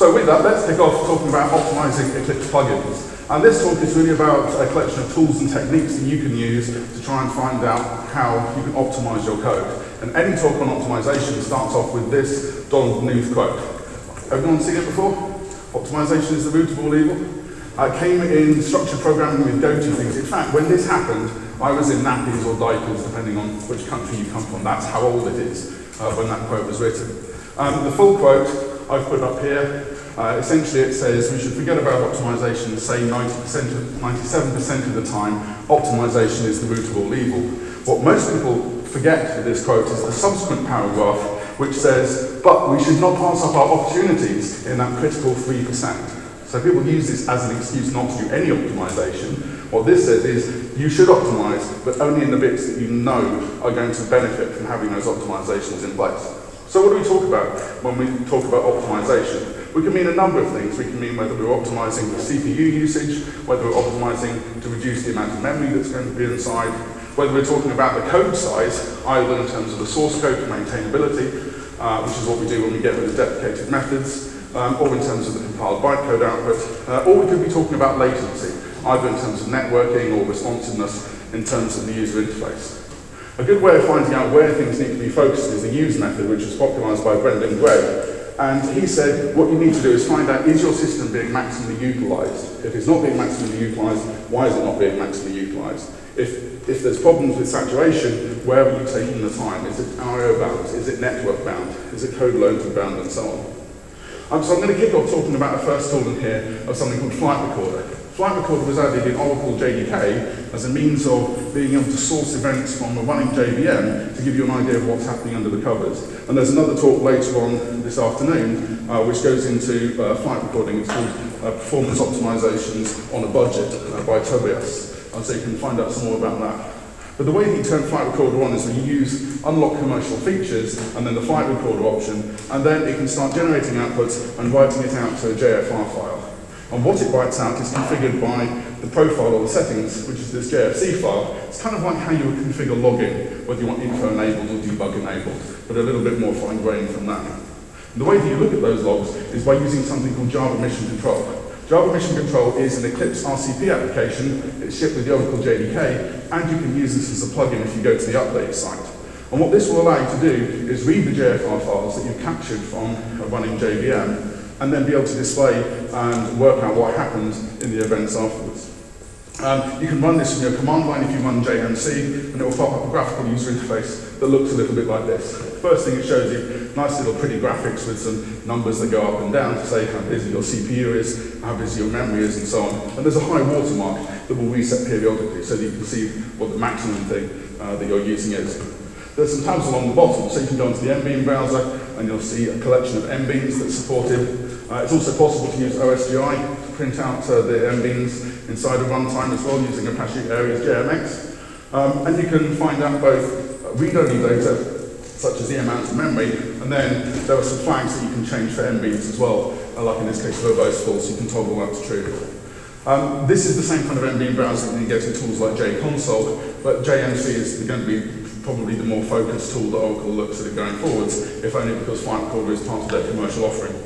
So with that, let's kick off talking about optimizing Eclipse plugins. And this talk is really about a collection of tools and techniques that you can use to try and find out how you can optimize your code. And any talk on optimization starts off with this Donald Knuth quote. Everyone seen it before? Optimization is the root of all evil. I came in structured programming with go-to things. In fact, when this happened, I was in nappies or diapers, depending on which country you come from. That's how old it is when that quote was written. The full quote I've put up here. Essentially, it says we should forget about optimization and say 97% of the time, optimization is the root of all evil. What most people forget with this quote is the subsequent paragraph, which says, but we should not pass up our opportunities in that critical 3%. So people use this as an excuse not to do any optimization. What this says is you should optimize, but only in the bits that you know are going to benefit from having those optimizations in place. So what do we talk about when we talk about optimization? We can mean a number of things. We can mean whether we're optimizing the CPU usage, whether we're optimizing to reduce the amount of memory that's going to be inside, whether we're talking about the code size, either in terms of the source code for maintainability, which is what we do when we get rid of deprecated methods, or in terms of the compiled bytecode output, or we could be talking about latency, either in terms of networking or responsiveness in terms of the user interface. A good way of finding out where things need to be focused is the use method, which was popularized by Brendan Gray. And he said, what you need to do is find out, is your system being maximally utilized? If it's not being maximally utilized, why is it not being maximally utilized? If there's problems with saturation, where are you taking the time? Is it I/O bound? Is it network bound? Is it code loaded bound, and so on? So I'm going to kick off talking about a first tool in here of something called Flight Recorder. Flight Recorder was added in Oracle JDK as a means of being able to source events from a running JVM to give you an idea of what's happening under the covers. And there's another talk later on this afternoon which goes into flight recording. It's called Performance Optimizations on a Budget by Tobias. So you can find out some more about that. But the way that you turn Flight Recorder on is when you use unlock commercial features and then the Flight Recorder option, and then it can start generating outputs and writing it out to a JFR file. And what it writes out is configured by the profile or the settings, which is this JFC file. It's kind of like how you would configure logging, whether you want info enabled or debug enabled, but a little bit more fine-grained from that. And the way that you look at those logs is by using something called Java Mission Control. Java Mission Control is an Eclipse RCP application. It's shipped with the Oracle JDK, and you can use this as a plugin if you go to the update site. And what this will allow you to do is read the JFR files that you've captured from a running JVM, and then be able to display and work out what happens in the events afterwards. You can run this from your command line if you run JMC, and it will pop up a graphical user interface that looks a little bit like this. First thing it shows you, nice little pretty graphics with some numbers that go up and down to say how busy your CPU is, how busy your memory is, and so on. And there's a high watermark that will reset periodically so that you can see what the maximum thing that you're using is. There's some tabs along the bottom, so you can go into the MBeam browser and you'll see a collection of MBeams that's supported. It's also possible to use OSGI to print out the MBeams inside a runtime as well using Apache Aries JMX. And you can find out both read-only data, such as the amount of memory, and then there are some flags that you can change for MBeams as well, like in this case Verbo is false, you can toggle that to true. This is the same kind of MBeam browser that you get in tools like JConsole, but JMC is going to be probably the more focused tool that Oracle looks at it going forwards, if only because Flight Recorder is part of their commercial offering.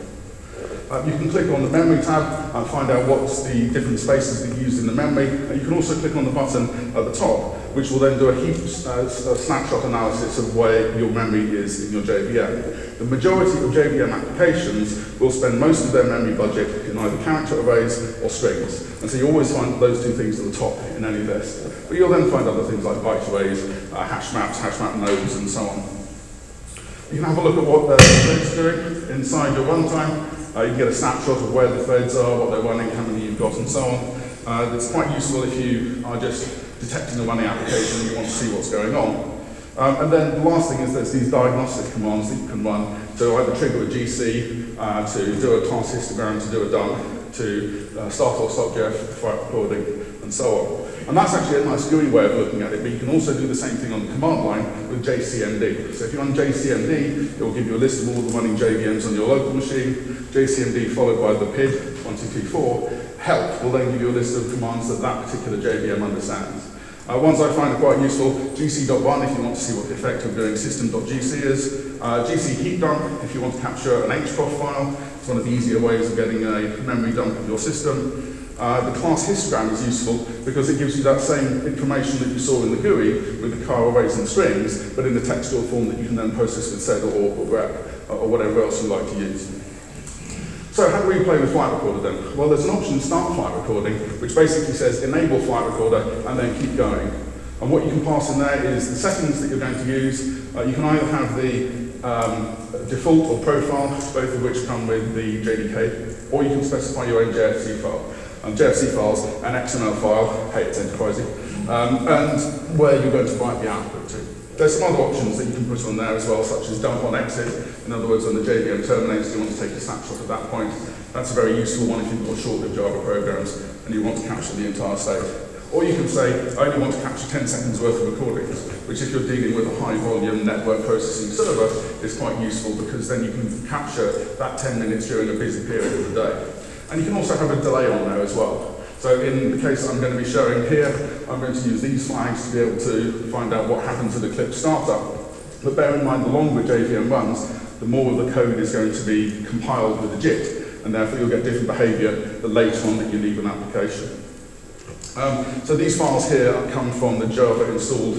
You can click on the memory tab and find out what's the different spaces that you used in the memory. And you can also click on the button at the top, which will then do a heap snapshot analysis of where your memory is in your JVM. The majority of JVM applications will spend most of their memory budget in either character arrays or strings. And so you always find those two things at the top in any list. But you'll then find other things like byte arrays, hash maps, hash map nodes, and so on. You can have a look at what the thread's doing inside your runtime. You can get a snapshot of where the threads are, what they're running, how many you've got, and so on. It's quite useful if you are just detecting a running application and you want to see what's going on. And then the last thing is there's these diagnostic commands that you can run to either trigger a GC, to do a task histogram, to do a dump, to start or stop JF flight recording, and so on. And that's actually a nice GUI way of looking at it, but you can also do the same thing on the command line with JCMD. So if you run JCMD, it will give you a list of all the running JVMs on your local machine. JCMD followed by the PID, 1234. Help will then give you a list of commands that that particular JVM understands. Ones I find are quite useful, gc.run if you want to see what the effect of doing system.gc is, gc heap dump if you want to capture an hprof file, It's one of the easier ways of getting a memory dump of your system. The class histogram is useful because it gives you that same information that you saw in the GUI with the car arrays and strings, but in a textual form that you can then process with SED or grep or whatever else you like to use. So how do we play with Flight Recorder then? Well, there's an option, Start Flight Recording, which basically says enable Flight Recorder and then keep going. And what you can pass in there is the settings that you're going to use. You can either have the default or profile, both of which come with the JDK, or you can specify your own JFC file. JFC files, an XML file, hey, it's enterprising, and where you're going to write the output to. There's some other options that you can put on there as well, such as dump on exit. In other words, when the JVM terminates, you want to take a snapshot at that point. That's a very useful one if you've got short-lived Java programs and you want to capture the entire state. Or you can say, I only want to capture 10 seconds worth of recordings, which if you're dealing with a high-volume network processing server is quite useful because then you can capture that 10 minutes during a busy period of the day. And you can also have a delay on there as well. So in the case I'm going to be showing here, I'm going to use these flags to be able to find out what happens at Eclipse startup. But bear in mind, the longer JVM runs, the more of the code is going to be compiled with a JIT, and therefore you'll get different behavior the later on that you leave an application. So these files here come from the Java installed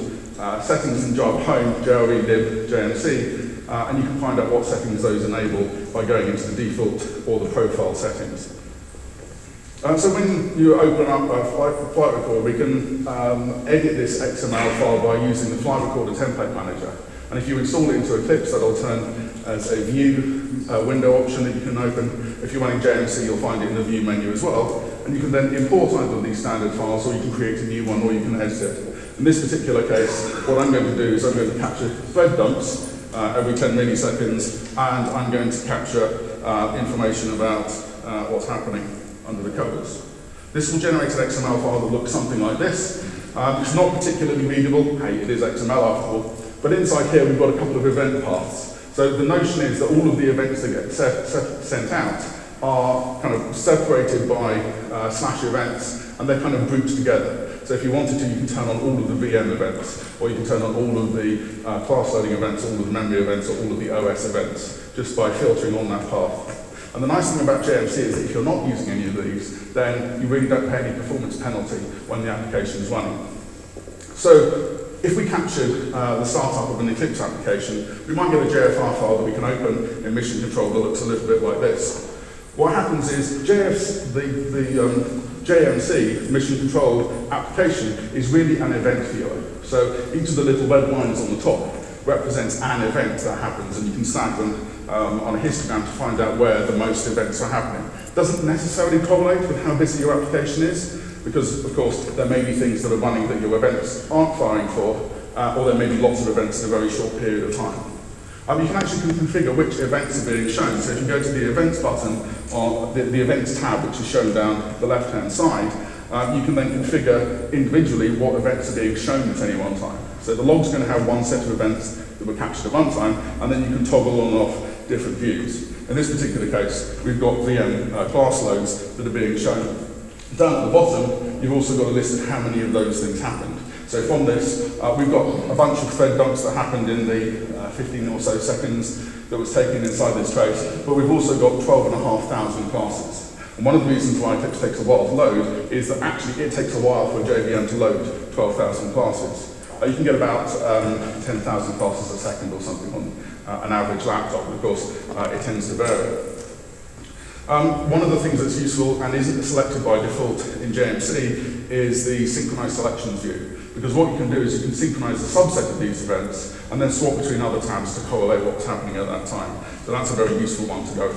settings in Java Home, JRE lib JMC, and you can find out what settings those enable by going into the default or the profile settings. So when you open up a flight recorder, we can edit this XML file by using the flight recorder template manager. And if you install it into Eclipse, that'll turn as a view window option that you can open. If you're running JMC, you'll find it in the view menu as well. And you can then import either of these standard files, or you can create a new one, or you can edit it. In this particular case, what I'm going to do is I'm going to capture thread dumps every 10 milliseconds, and I'm going to capture information about what's happening under the covers. This will generate an XML file that looks something like this. It's not particularly readable. Hey, it is XML after all. But inside here, we've got a couple of event paths. So the notion is that all of the events that get sent out are kind of separated by slash events, and they're kind of grouped together. So if you wanted to, you can turn on all of the VM events, or you can turn on all of the class loading events, all of the memory events, or all of the OS events, just by filtering on that path. And the nice thing about JMC is that if you're not using any of these, then you really don't pay any performance penalty when the application is running. So if we captured the startup of an Eclipse application, we might get a JFR file that we can open in Mission Control that looks a little bit like this. What happens is the JMC, Mission Control application, is really an event viewer. So each of the little red lines on the top represents an event that happens, and you can stack them on a histogram to find out where the most events are happening. Doesn't necessarily correlate with how busy your application is, because of course there may be things that are running that your events aren't firing for, or there may be lots of events in a very short period of time. You can actually configure which events are being shown. So if you go to the events button, or the events tab, which is shown down the left-hand side, you can then configure individually what events are being shown at any one time. So the log's going to have one set of events that were captured at one time, and then you can toggle on and off different views. In this particular case, we've got VM class loads that are being shown. Down at the bottom, you've also got a list of how many of those things happened. So from this, we've got a bunch of thread dumps that happened in the 15 or so seconds that was taken inside this trace, but we've also got 12,500 classes. And one of the reasons why Eclipse takes a while to load is that actually it takes a while for a JVM to load 12,000 classes. You can get about 10,000 classes a second or something on an average laptop, but of course it tends to vary. One of the things that's useful and isn't selected by default in JMC is the synchronized selections view. Because what you can do is you can synchronize a subset of these events and then swap between other tabs to correlate what's happening at that time. So that's a very useful one to go.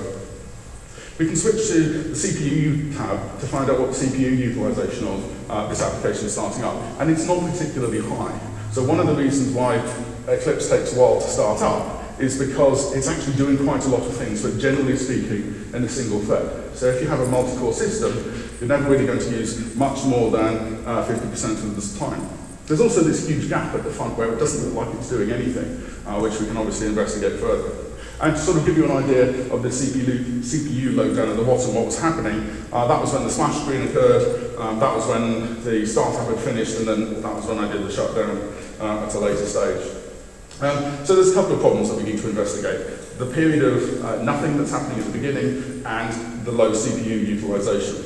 We can switch to the CPU tab to find out what the CPU utilization of this application is starting up. And it's not particularly high. So one of the reasons why Eclipse takes a while to start up is because it's actually doing quite a lot of things, but generally speaking, in a single thread. So if you have a multi-core system, you're never really going to use much more than 50% of the time. There's also this huge gap at the front where it doesn't look like it's doing anything, which we can obviously investigate further. And to sort of give you an idea of the CPU load down at the bottom, what was happening, that was when the splash screen occurred, that was when the startup had finished, and then that was when I did the shutdown at a later stage. So there's a couple of problems that we need to investigate. the period of nothing that's happening at the beginning, and the low CPU utilization.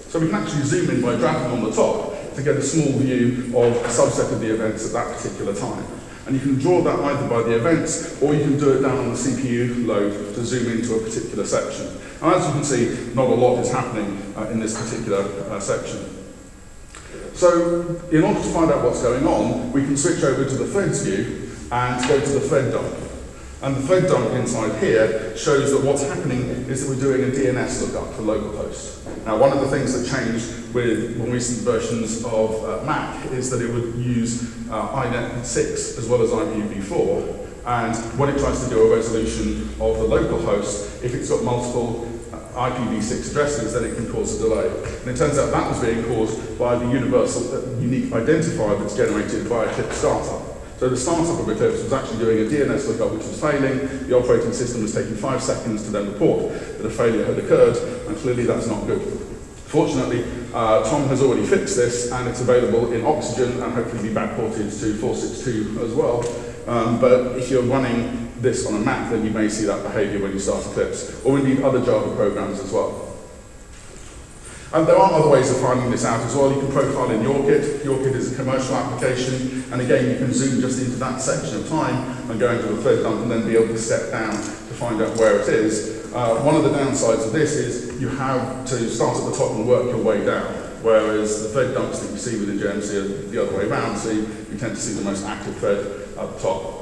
So we can actually zoom in by dragging on the top to get a small view of a subset of the events at that particular time. And you can draw that either by the events, or you can do it down on the CPU load to zoom into a particular section. And as you can see, not a lot is happening in this particular section. So in order to find out what's going on, we can switch over to the threads view and go to the thread dump. And the thread dump inside here shows that what's happening is that we're doing a DNS lookup for localhost. Now, one of the things that changed with more recent versions of Mac is that it would use INET6 as well as IPv4. And when it tries to do a resolution of the localhost, if it's got multiple IPv6 addresses, then it can cause a delay. And it turns out that was being caused by the universal unique identifier that's generated by Eclipse startup. So the startup of Eclipse was actually doing a DNS lookup which was failing. The operating system was taking 5 seconds to then report that a failure had occurred, and clearly that's not good. Fortunately, Tom has already fixed this, and it's available in Oxygen and hopefully be backported to 4.6.2 as well. But if you're running this on a Mac, then you may see that behavior when you start Eclipse, or indeed other Java programs as well. And there are other ways of finding this out as well. You can profile in YourKit. YourKit is a commercial application, and again, you can zoom just into that section of time and go into the thread dump and then be able to step down to find out where it is. One of the downsides of this is you have to start at the top and work your way down, whereas the thread dumps that you see within JMC are the other way around, so you tend to see the most active thread at the top.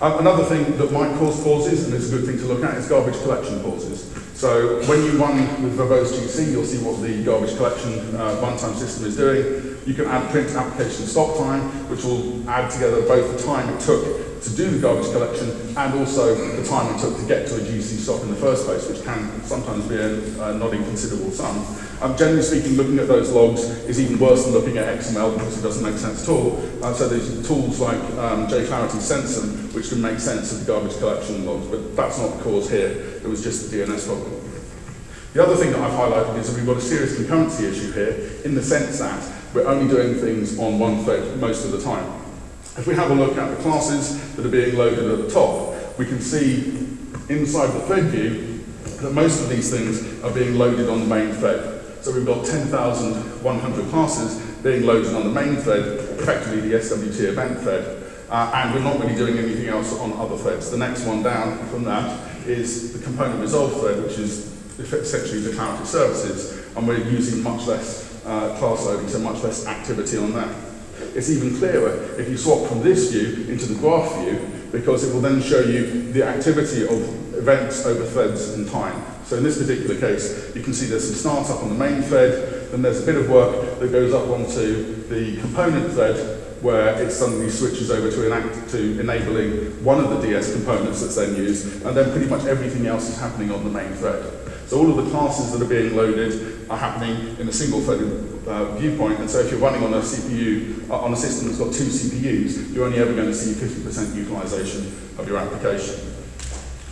Another thing that might cause pauses, and it's a good thing to look at, is garbage collection pauses. So when you run with verbose GC, you'll see what the garbage collection runtime system is doing. You can add print application stop time, which will add together both the time it took to do the garbage collection and also the time it took to get to a GC stop in the first place, which can sometimes be a not inconsiderable sum. Generally speaking, looking at those logs is even worse than looking at XML because it doesn't make sense at all. So there's tools like JClarity Sensum, which can make sense of the garbage collection logs, but that's not the cause here. It was just the DNS problem. The other thing that I've highlighted is that we've got a serious concurrency issue here, in the sense that we're only doing things on one thread most of the time. If we have a look at the classes that are being loaded at the top, we can see inside the thread view that most of these things are being loaded on the main thread. So we've got 10,100 classes being loaded on the main thread, effectively the SWT event thread, and we're not really doing anything else on other threads. The next one down from that is the component resolve thread, which is essentially declarative services, and we're using much less class loading, so much less activity on that. It's even clearer if you swap from this view into the graph view, because it will then show you the activity of events over threads in time. So in this particular case, you can see there's some startup on the main thread, then there's a bit of work that goes up onto the component thread, where it suddenly switches over to enabling one of the DS components that's then used, and then pretty much everything else is happening on the main thread. So all of the classes that are being loaded are happening in a single threaded viewpoint, and so if you're running on a CPU, on a system that's got 2 CPUs, you're only ever going to see 50% utilization of your application.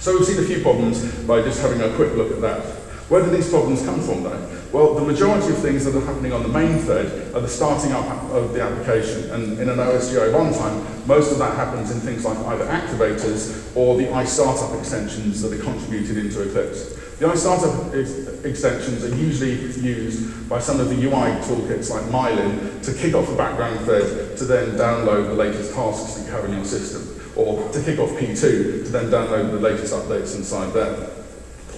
So we've seen a few problems by just having a quick look at that. Where do these problems come from though? Well, the majority of things that are happening on the main thread are the starting up of the application, and in an OSGI runtime, most of that happens in things like either activators or the iStartup extensions that are contributed into Eclipse. The iStartup extensions are usually used by some of the UI toolkits like Mylin to kick off a background thread to then download the latest tasks that you have in your system, or to kick off P2 to then download the latest updates inside there.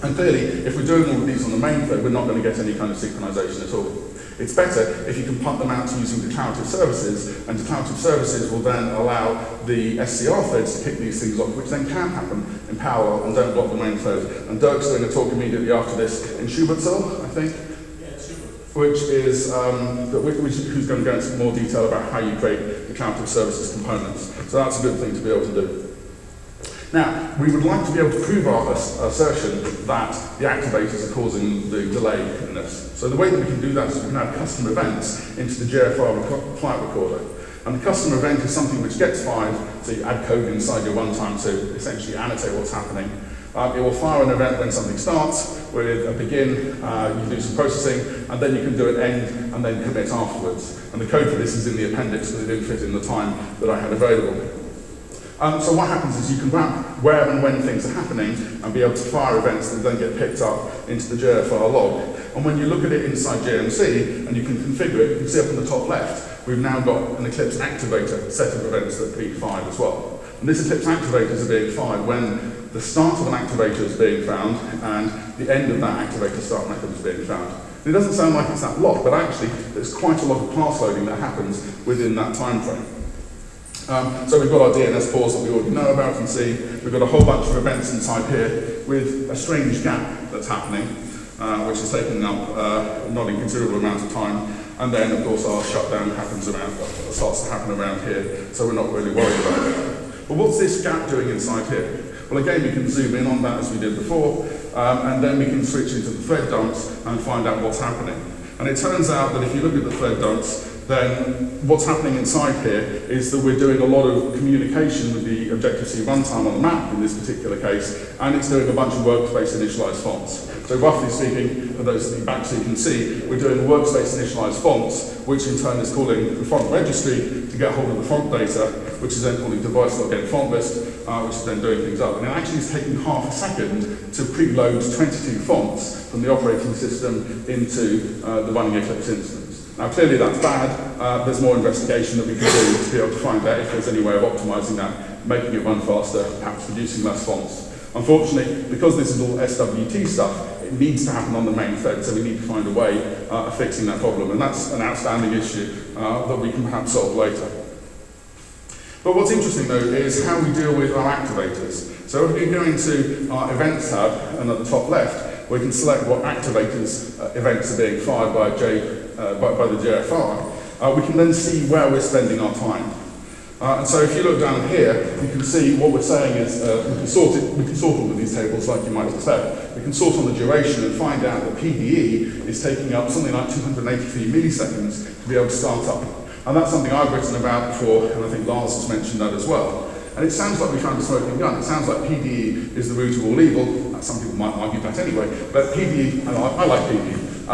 And clearly, if we're doing all of these on the main thread, we're not going to get any kind of synchronization at all. It's better if you can punt them out using declarative services, and declarative services will then allow the SCR threads to kick these things off, which then can happen in parallel and don't block the main thread. And Dirk's going to talk immediately after this in Schubertzel, I think, which is who's going to go into more detail about how you create declarative services components. So that's a good thing to be able to do. Now, we would like to be able to prove our assertion that the activators are causing the delay in this. So the way that we can do that is we can add custom events into the JFR flight recorder. And the custom event is something which gets fired, so you add code inside your runtime to essentially annotate what's happening. It will fire an event when something starts, with a begin, you do some processing, and then you can do an end, and then commit afterwards. And the code for this is in the appendix, because it didn't fit in the time that I had available. So what happens is you can map where and when things are happening and be able to fire events that then get picked up into the JFR log. And when you look at it inside JMC and you can configure it, you can see up in the top left, we've now got an Eclipse activator set of events that peak 5 as well. And this Eclipse activators are being fired when the start of an activator is being found and the end of that activator start method is being found. And it doesn't sound like it's that lot, but actually there's quite a lot of pass loading that happens within that time frame. So we've got our DNS pause that we already know about and see. We've got a whole bunch of events inside here with a strange gap that's happening, which is taking up not a considerable amount of time. And then, of course, our shutdown starts to happen around here, so we're not really worried about it. But what's this gap doing inside here? Well, again, we can zoom in on that as we did before, and then we can switch into the thread dumps and find out what's happening. And it turns out that if you look at the thread dumps, then what's happening inside here is that we're doing a lot of communication with the Objective-C runtime on the map in this particular case, and it's doing a bunch of workspace initialized fonts. So roughly speaking, for those in the back so you can see, we're doing workspace initialized fonts, which in turn is calling the font registry to get hold of the font data, which is then calling device.get font list, which is then doing things up. And it actually is taking half a second to preload 22 fonts from the operating system into the running Eclipse instance. Now clearly that's bad, there's more investigation that we can do to be able to find out if there's any way of optimizing that, making it run faster, perhaps producing less fonts. Unfortunately, because this is all SWT stuff, it needs to happen on the main thread, so we need to find a way of fixing that problem, and that's an outstanding issue that we can perhaps solve later. But what's interesting though is how we deal with our activators. So if we go into our Events tab, and at the top left, we can select what activators events are being fired by the JFR. We can then see where we're spending our time. And so if you look down here, you can see what we're saying is we can sort all of these tables like you might expect. We can sort on the duration and find out that PDE is taking up something like 283 milliseconds to be able to start up. And that's something I've written about before, and I think Lars has mentioned that as well. And it sounds like we found a smoking gun. It sounds like PDE is the root of all evil. Some people might argue that anyway, but PDE, and I like PDE,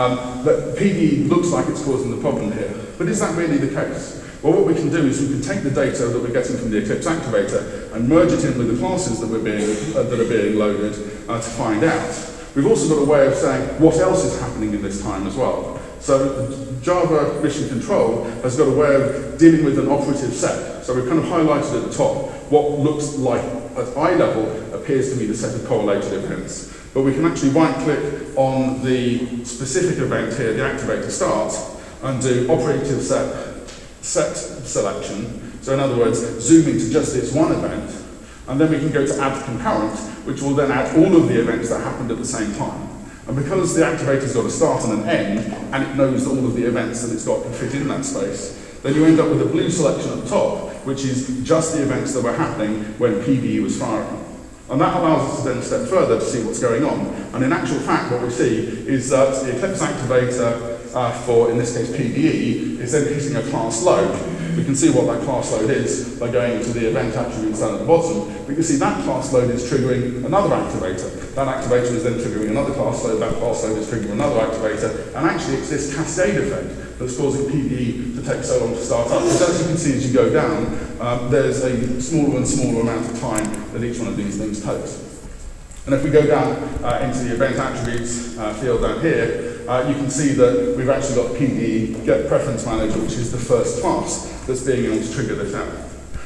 but PDE looks like it's causing the problem here. But is that really the case? Well, what we can do is we can take the data that we're getting from the Eclipse activator and merge it in with the classes that are being loaded to find out. We've also got a way of saying what else is happening in this time as well. So Java Mission Control has got a way of dealing with an operative set. So we've kind of highlighted at the top what looks like at eye level appears to be the set of correlated events. But we can actually right-click on the specific event here, the activator start, and do operative set selection. So in other words, zoom into just this one event, and then we can go to add concurrent, which will then add all of the events that happened at the same time. And because the activator's got a start and an end, and it knows all of the events that it's got to fit in that space, then you end up with a blue selection at the top, which is just the events that were happening when PDE was firing. And that allows us to then step further to see what's going on. And in actual fact, what we see is that the Eclipse activator for, in this case, PDE, is then hitting a class load. We can see what that class load is by going into the event attributes down at the bottom. We can see that class load is triggering another activator. That activator is then triggering another class load. That class load is triggering another activator. And actually, it's this cascade effect that's causing PDE to take so long to start up. Because as you can see as you go down, there's a smaller and smaller amount of time that each one of these things takes. And if we go down into the event attributes field down here, you can see that we've actually got PDE Get Preference Manager, which is the first class that's being able to trigger this out.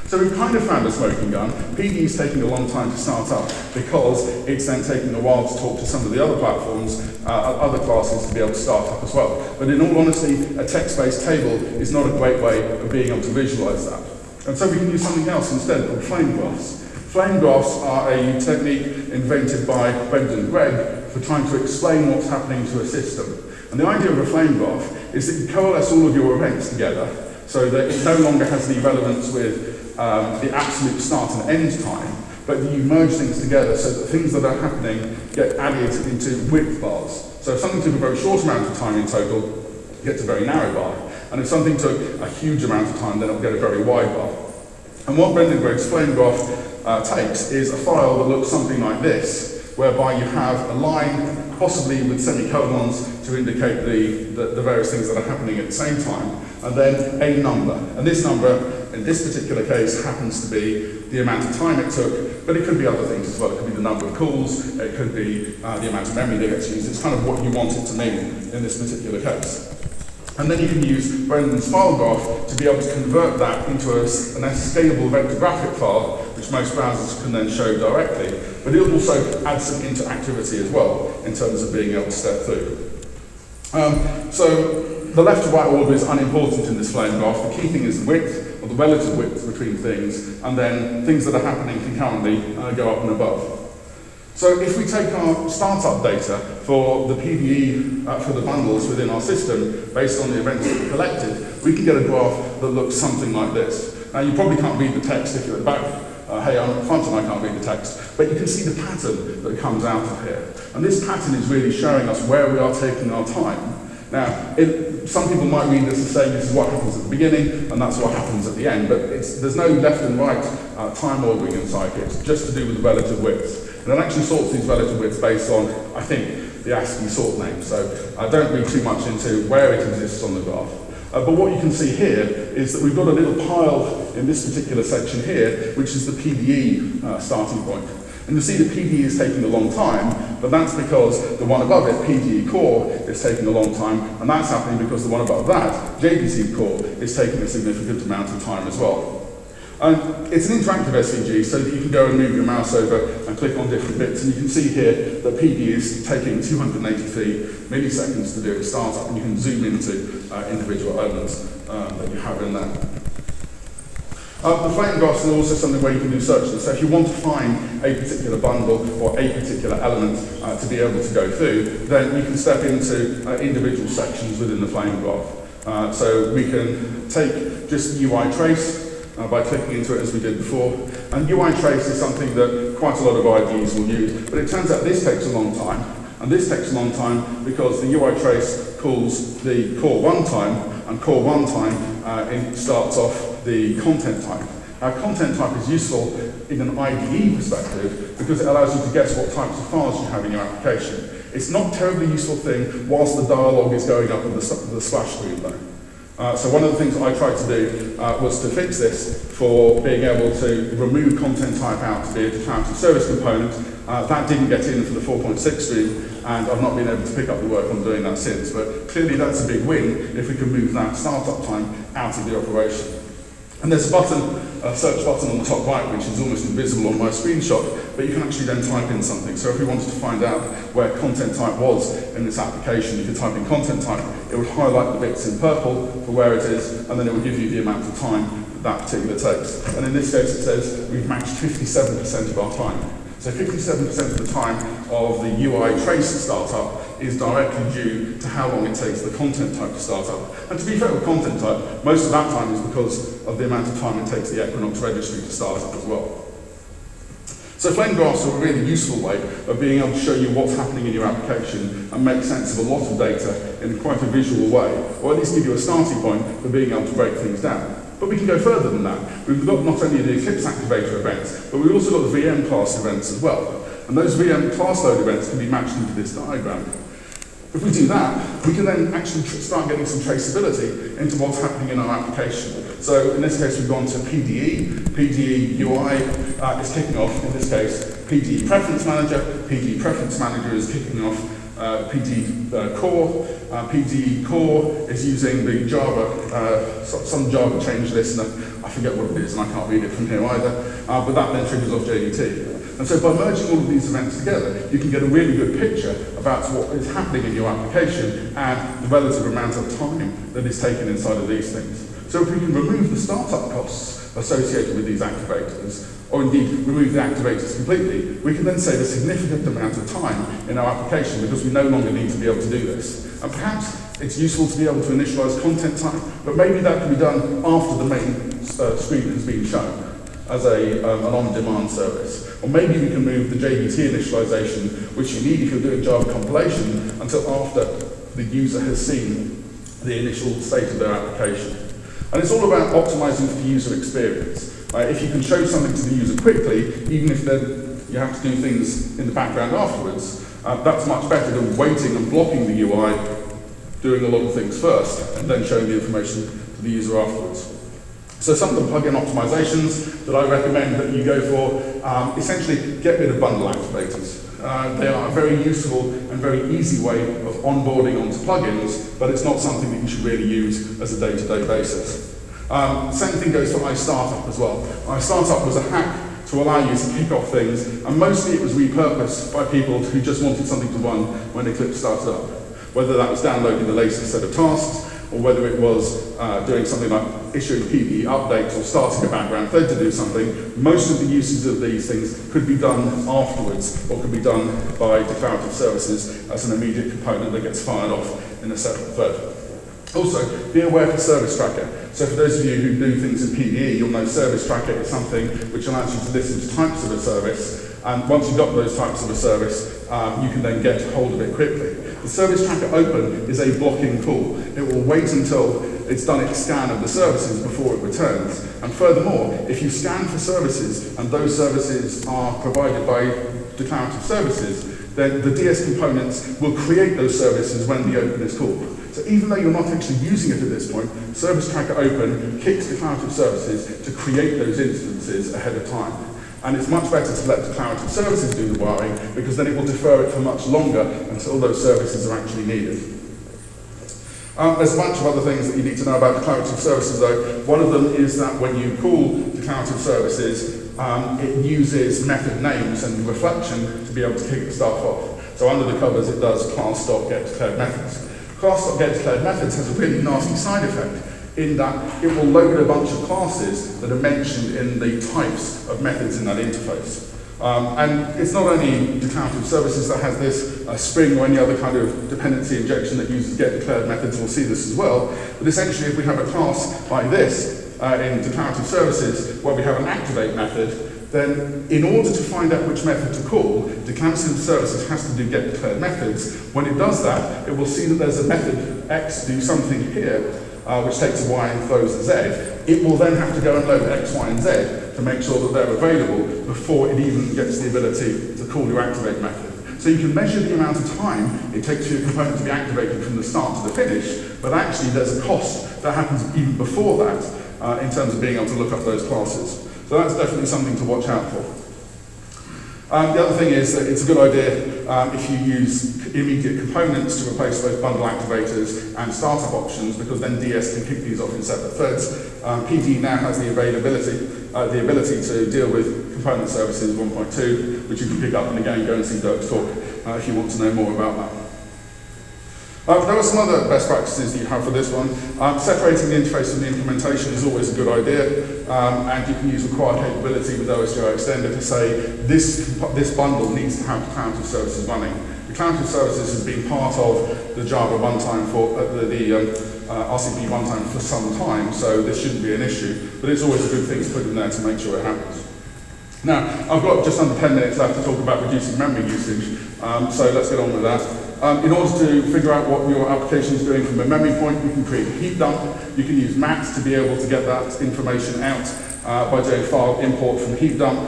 So we've kind of found a smoking gun. PDE is taking a long time to start up because it's then taking a while to talk to some of the other platforms, other classes to be able to start up as well. But in all honesty, a text-based table is not a great way of being able to visualize that. And so we can use something else instead called flame graphs. Flame graphs are a technique invented by Brendan Gregg for trying to explain what's happening to a system. And the idea of a flame graph is that you coalesce all of your events together so that it no longer has any relevance with the absolute start and end time, but you merge things together so that things that are happening get added into width bars. So if something took a very short amount of time in total, it gets a very narrow bar. And if something took a huge amount of time, then it'll get a very wide bar. And what Brendan Gregg's flame graph takes is a file that looks something like this, whereby you have a line, possibly with semicolons, to indicate the various things that are happening at the same time, and then a number. And this number in this particular case happens to be the amount of time it took, but it could be other things as well. It could be the number of calls, it could be the amount of memory that gets used. It's kind of what you want it to mean in this particular case. And then you can use Brendan's file graph to be able to convert that into an scalable vector graphic file, which most browsers can then show directly. But it'll also add some interactivity as well, in terms of being able to step through. So the left to right order is unimportant in this flame graph. The key thing is the width, or the relative width between things, and then things that are happening concurrently go up and above. So if we take our startup data for the PDE for the bundles within our system, based on the events that we collected, we can get a graph that looks something like this. Now you probably can't read the text if you're at the back. Hey, I'm at front and I can't read the text, but you can see the pattern that comes out of here. And this pattern is really showing us where we are taking our time. Now, some people might read this as saying this is what happens at the beginning and that's what happens at the end, but there's no left and right time ordering inside here. It's just to do with the relative widths. And it actually sorts these relative widths based on, I think, the ASCII sort name. So I don't read too much into where it exists on the graph. But what you can see here is that we've got a little pile in this particular section here, which is the PDE starting point. And you'll see that PDE is taking a long time, but that's because the one above it, PDE core, is taking a long time, and that's happening because the one above that, JBC core, is taking a significant amount of time as well. And it's an interactive SVG, so that you can go and move your mouse over and click on different bits, and you can see here that PDE is taking 283 milliseconds to do its startup, and you can zoom into individual elements that you have in there. The flame graphs are also something where you can do searches. So if you want to find a particular bundle or a particular element to be able to go through, then you can step into individual sections within the flame graph. So we can take just UI trace by clicking into it as we did before. And UI trace is something that quite a lot of IDEs will use, but it turns out this takes a long time. And this takes a long time because the UI trace calls the core one time, and core one time starts off the content type. Now, content type is useful in an IDE perspective because it allows you to guess what types of files you have in your application. It's not a terribly useful thing whilst the dialogue is going up with the splash screen though. So one of the things I tried to do was to fix this for being able to remove content type out to be a declarative service component. That didn't get in for the 4.6 stream, and I've not been able to pick up the work on doing that since. But clearly that's a big win if we can move that startup time out of the operation. And there's a button, a search button on the top right, which is almost invisible on my screenshot, but you can actually then type in something. So if we wanted to find out where content type was in this application, you could type in content type. It would highlight the bits in purple for where it is, and then it would give you the amount of time that particular takes. And in this case, it says we've matched 57% of our time. So 57% of the time of the UI trace startup is directly due to how long it takes the content type to start up. And to be fair with content type, most of that time is because of the amount of time it takes the Equinox registry to start up as well. So flame graphs are a really useful way of being able to show you what's happening in your application and make sense of a lot of data in quite a visual way, or at least give you a starting point for being able to break things down. But we can go further than that. We've got not only the Eclipse activator events, but we've also got the VM class events as well. And those VM class load events can be matched into this diagram. If we do that, we can then actually start getting some traceability into what's happening in our application. So in this case, we've gone to PDE. PDE UI is kicking off, in this case, PDE Preference Manager. PDE Preference Manager is kicking off PDE Core. PDE Core is using the Java, some Java change list, and I forget what it is, and I can't read it from here either, but that then triggers off JDT. And so by merging all of these events together, you can get a really good picture about what is happening in your application and the relative amount of time that is taken inside of these things. So if we can remove the startup costs associated with these activators, or indeed remove the activators completely, we can then save a significant amount of time in our application because we no longer need to be able to do this. And perhaps it's useful to be able to initialize content type, but maybe that can be done after the main screen has been shown as an on-demand service. Or maybe we can move the JVT initialization, which you need if you're doing Java compilation, until after the user has seen the initial state of their application. And it's all about optimizing for the user experience. If you can show something to the user quickly, even if you have to do things in the background afterwards, that's much better than waiting and blocking the UI, doing a lot of things first, and then showing the information to the user afterwards. So some of the plugin optimizations that I recommend that you go for, essentially get rid of bundle activators. They are a very useful and very easy way of onboarding onto plugins, but it's not something that you should really use as a day-to-day basis. Same thing goes for iStartup as well. iStartup was a hack to allow you to kick off things, and mostly it was repurposed by people who just wanted something to run when Eclipse started up. Whether that was downloading the latest set of tasks, or whether it was doing something like issuing PDE updates or starting a background thread to do something, most of the uses of these things could be done afterwards, or could be done by declarative services as an immediate component that gets fired off in a separate thread. Also, be aware for Service Tracker. So for those of you who do things in PDE, you'll know Service Tracker is something which allows you to listen to types of a service, and once you've got those types of a service, you can then get hold of it quickly. The Service Tracker Open is a blocking tool. It will wait until it's done its scan of the services before it returns. And furthermore, if you scan for services and those services are provided by declarative services, then the DS components will create those services when the open is called. So even though you're not actually using it at this point, Service Tracker Open kicks declarative services to create those instances ahead of time. And it's much better to let declarative services do the wiring, because then it will defer it for much longer until those services are actually needed. There's a bunch of other things that you need to know about declarative services though. One of them is that when you call declarative services, it uses method names and reflection to be able to kick the stuff off. So under the covers it does class.getDeclaredMethods. Class.getDeclaredMethods has a really nasty side effect in that it will load a bunch of classes that are mentioned in the types of methods in that interface. And it's not only declarative services that has this, Spring or any other kind of dependency injection that uses getDeclaredMethods will see this as well. But essentially if we have a class like this in declarative services where we have an activate method, then in order to find out which method to call, declarative services has to do getDeclaredMethods. When it does that, it will see that there's a method X do something here, which takes a Y and throws a Z. It will then have to go and load X, Y, and Z to make sure that they're available before it even gets the ability to call your activate method. So you can measure the amount of time it takes for your component to be activated from the start to the finish, but actually there's a cost that happens even before that in terms of being able to look up those classes. So that's definitely something to watch out for. The other thing is that it's a good idea if you use immediate components to replace both bundle activators and startup options, because then DS can kick these off in separate threads. PD now has the ability to deal with component services 1.2, which you can pick up and again go and see Dirk's talk if you want to know more about that. There are some other best practices that you have for this one. Separating the interface from the implementation is always a good idea, and you can use required capability with OSGI Extender to say this bundle needs to have declarative services running. Declarative services has been part of the Java runtime for the RCP runtime for some time, so this shouldn't be an issue, but it's always a good thing to put in there to make sure it happens. Now, I've got just under 10 minutes left to talk about reducing memory usage, so let's get on with that. In order to figure out what your application is doing from a memory point, you can create a heap dump. You can use max to be able to get that information out by doing file import from heap dump,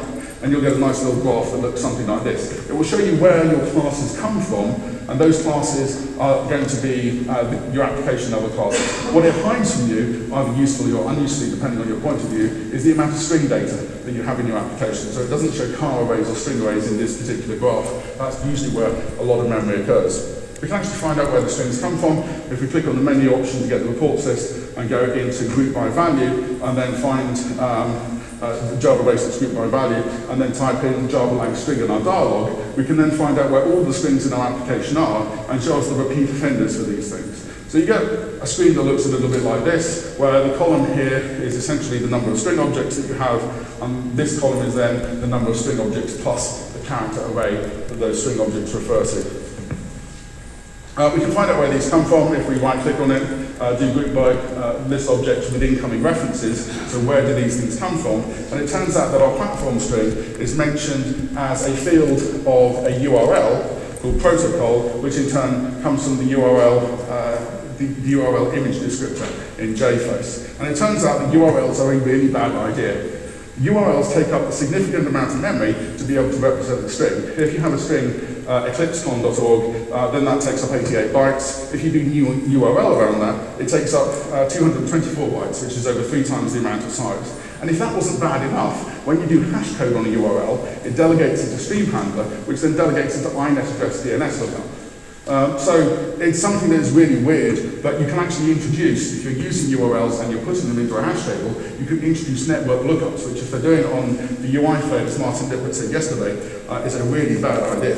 and you'll get a nice little graph that looks something like this. It will show you where your classes come from, and those classes are going to be your application level classes. What it hides from you, either usefully or unusefully depending on your point of view, is the amount of string data that you have in your application. So it doesn't show car arrays or string arrays in this particular graph. That's usually where a lot of memory occurs. We can actually find out where the strings come from if we click on the menu option to get the reports list and go into group by value and then find the Java basics group by value and then type in Java lang string in our dialog. We can then find out where all the strings in our application are and show us the repeat offenders for these things. So you get a screen that looks a little bit like this, where the column here is essentially the number of string objects that you have, and this column is then the number of string objects plus the character array that those string objects refer to. We can find out where these come from if we right-click on it, do group by list objects with incoming references, so where do these things come from? And it turns out that our platform string is mentioned as a field of a URL called protocol, which in turn comes from the URL image descriptor in JFace. And it turns out that URLs are a really bad idea. URLs take up a significant amount of memory to be able to represent the string. If you have a string eclipsecon.org, then that takes up 88 bytes. If you do new URL around that, it takes up 224 bytes, which is over 3 times the amount of size. And if that wasn't bad enough, when you do hash code on a URL, it delegates into stream handler, which then delegates into inet address DNS lookup. So it's something that is really weird, but you can actually introduce, if you're using URLs and you're putting them into a hash table, you can introduce network lookups, which if they're doing it on the UI thread, as Martin Lippert said yesterday, is a really bad idea.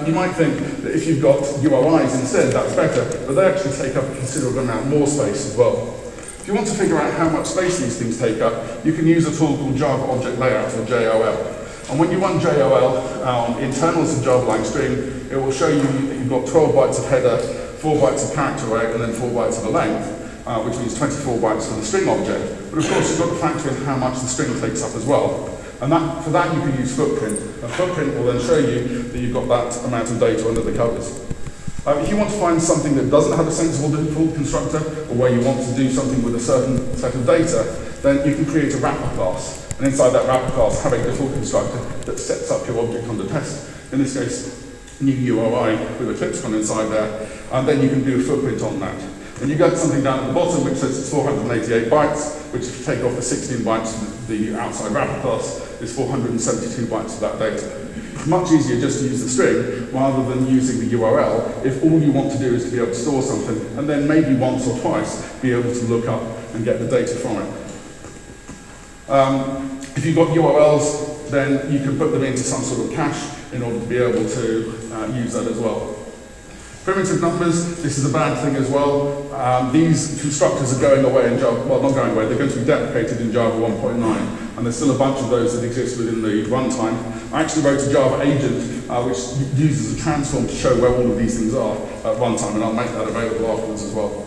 You might think that if you've got URIs instead, that's better, but they actually take up a considerable amount more space as well. If you want to figure out how much space these things take up, you can use a tool called Java Object Layout, or JOL. And when you run JOL on internals of Java-like string, it will show you that you've got 12 bytes of header, 4 bytes of character array, and then 4 bytes of a length, which means 24 bytes for the string object. But of course, you've got to factor in how much the string takes up as well. And for that, you can use footprint. A footprint will then show you that you've got that amount of data under the covers. If you want to find something that doesn't have a sensible default constructor, or where you want to do something with a certain set of data, then you can create a wrapper class. And inside that wrapper class, have a default constructor that sets up your object under test. In this case, new URI with EclipseCon inside there, and then you can do a footprint on that. And you get something down at the bottom which says it's 488 bytes, which if you take off the 16 bytes of the outside wrapper class, is 472 bytes of that data. Much easier just to use the string rather than using the URL if all you want to do is to be able to store something and then maybe once or twice be able to look up and get the data from it. If you've got URLs, then you can put them into some sort of cache in order to be able to use that as well. Primitive numbers, this is a bad thing as well. These constructors are going away in Java, well not going away, they're going to be deprecated in Java 1.9. And there's still a bunch of those that exist within the runtime. I actually wrote a Java agent which uses a transform to show where all of these things are at runtime, and I'll make that available afterwards as well.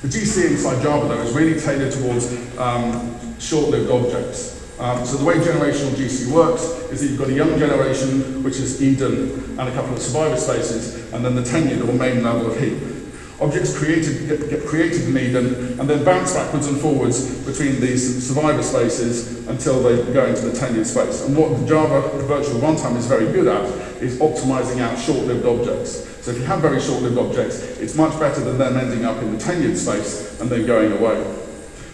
The GC inside Java, though, is really tailored towards short-lived objects. So the way generational GC works is that you've got a young generation, which is Eden, and a couple of survivor spaces, and then the tenured or main level of heap. Objects get created in Eden and then bounce backwards and forwards between these survivor spaces until they go into the tenured space. And what the Java virtual runtime is very good at is optimizing out short-lived objects. So if you have very short-lived objects, it's much better than them ending up in the tenured space and then going away.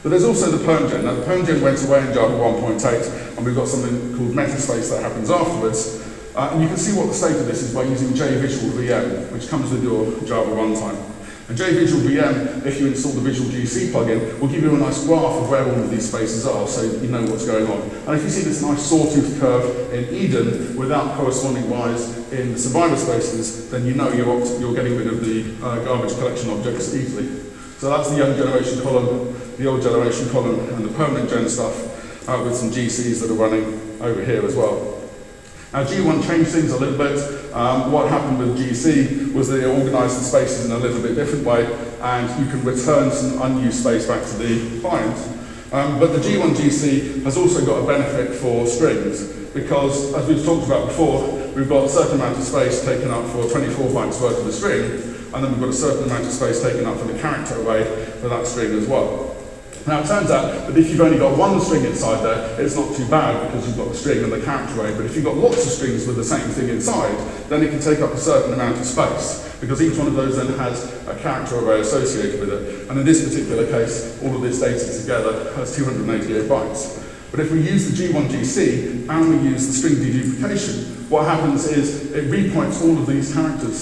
But there's also the permgen. Now the permgen went away in Java 1.8, and we've got something called metaspace that happens afterwards. And you can see what the state of this is by using JVisualVM, which comes with your Java runtime. And JVisualVM, if you install the Visual GC plugin, will give you a nice graph of where all of these spaces are, so you know what's going on. And if you see this nice sawtooth curve in Eden without corresponding wires in the survivor spaces, then you know you're getting rid of the garbage collection objects easily. So that's the young generation column, the old generation column, and the permanent gen stuff with some GCs that are running over here as well. Now G1 changed things a little bit. What happened with GC was they organised the spaces in a little bit different way, and you can return some unused space back to the client. But the G1 GC has also got a benefit for strings, because as we've talked about before, we've got a certain amount of space taken up for 24 bytes worth of the string, and then we've got a certain amount of space taken up for the character array for that string as well. Now it turns out that if you've only got one string inside there, it's not too bad because you've got the string and the character array, but if you've got lots of strings with the same thing inside, then it can take up a certain amount of space, because each one of those then has a character array associated with it. And in this particular case, all of this data together has 288 bytes. But if we use the G1 GC and we use the string deduplication, what happens is it repoints all of these characters